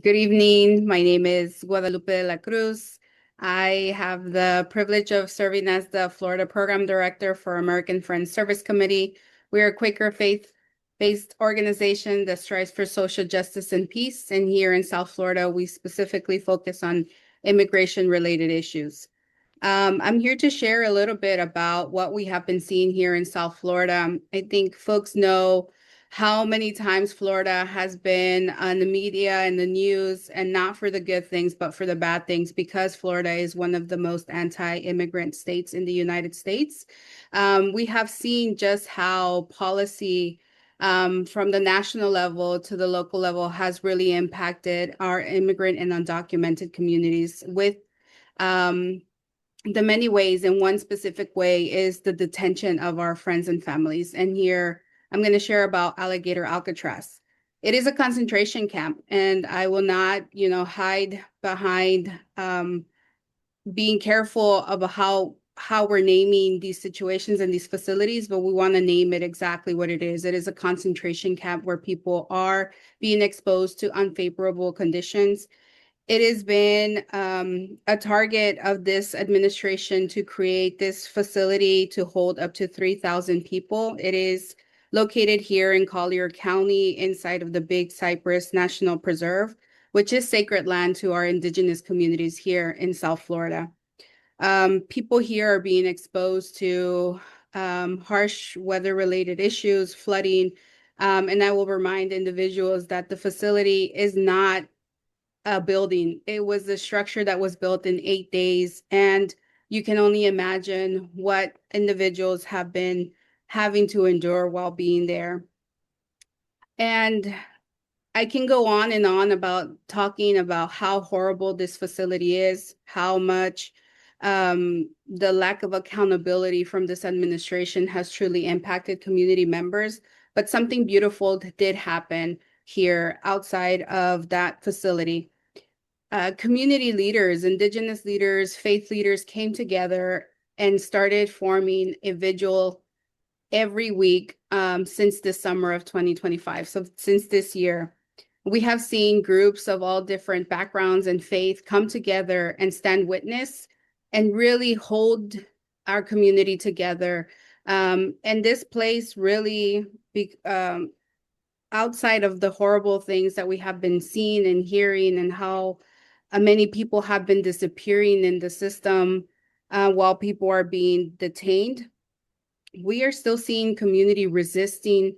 Good evening. My name is Guadalupe Cruz. I have the privilege of serving as the Florida Program Director for American Friends Service Committee. We are a Quaker faith-based organization that strives for social justice and peace. And here in South Florida, we specifically focus on immigration-related issues. I'm here to share a little bit about what we have been seeing here in South Florida. I think folks know how many times Florida has been on the media and the news, and not for the good things, but for the bad things, because Florida is one of the most anti-immigrant states in the United States. We have seen just how policy from the national level to the local level has really impacted our immigrant and undocumented communities with the many ways, and one specific way is the detention of our friends and families. And here I'm going to share about Alligator Alcatraz. It is a concentration camp, and I will not, hide behind being careful about how we're naming these situations and these facilities, but we want to name it exactly what it is. It is a concentration camp where people are being exposed to unfavorable conditions. It has been a target of this administration to create this facility to hold up to 3,000 people. It is located here in Collier County inside of the Big Cypress National Preserve, which is sacred land to our indigenous communities here in South Florida. People here are being exposed to harsh weather-related issues, flooding, and I will remind individuals that the facility is not a building. It was a structure that was built in 8 days, and you can only imagine what individuals have been having to endure while being there. And I can go on and on about talking about how horrible this facility is, how much the lack of accountability from this administration has truly impacted community members. But something beautiful did happen here outside of that facility. Community leaders, indigenous leaders, faith leaders came together and started forming a vigil every week since the summer of 2025. So since this year, we have seen groups of all different backgrounds and faith come together and stand witness and really hold our community together. And this place really, outside of the horrible things that we have been seeing and hearing, and how many people have been disappearing in the system while people are being detained, we are still seeing community resisting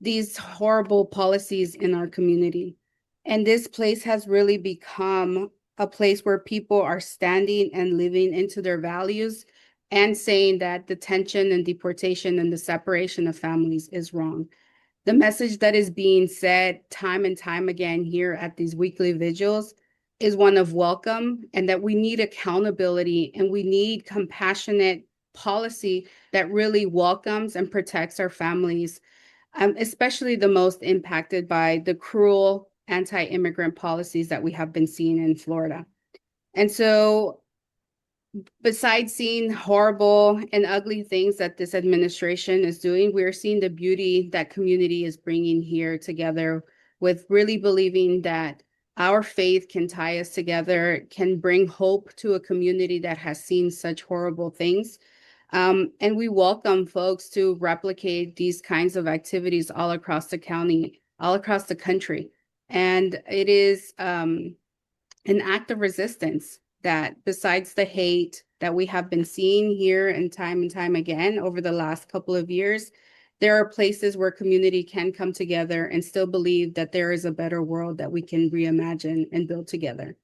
these horrible policies in our community. And this place has really become a place where people are standing and living into their values and saying that detention and deportation and the separation of families is wrong. The message that is being said time and time again here at these weekly vigils is one of welcome, and that we need accountability and we need compassionate policy that really welcomes and protects our families, especially the most impacted by the cruel anti-immigrant policies that we have been seeing in Florida. And so, besides seeing horrible and ugly things that this administration is doing, we're seeing the beauty that community is bringing here together, with really believing that our faith can tie us together, can bring hope to a community that has seen such horrible things. And we welcome folks to replicate these kinds of activities all across the county, all across the country. And it is an act of resistance that, besides the hate that we have been seeing here and time again over the last couple of years, there are places where community can come together and still believe that there is a better world that we can reimagine and build together.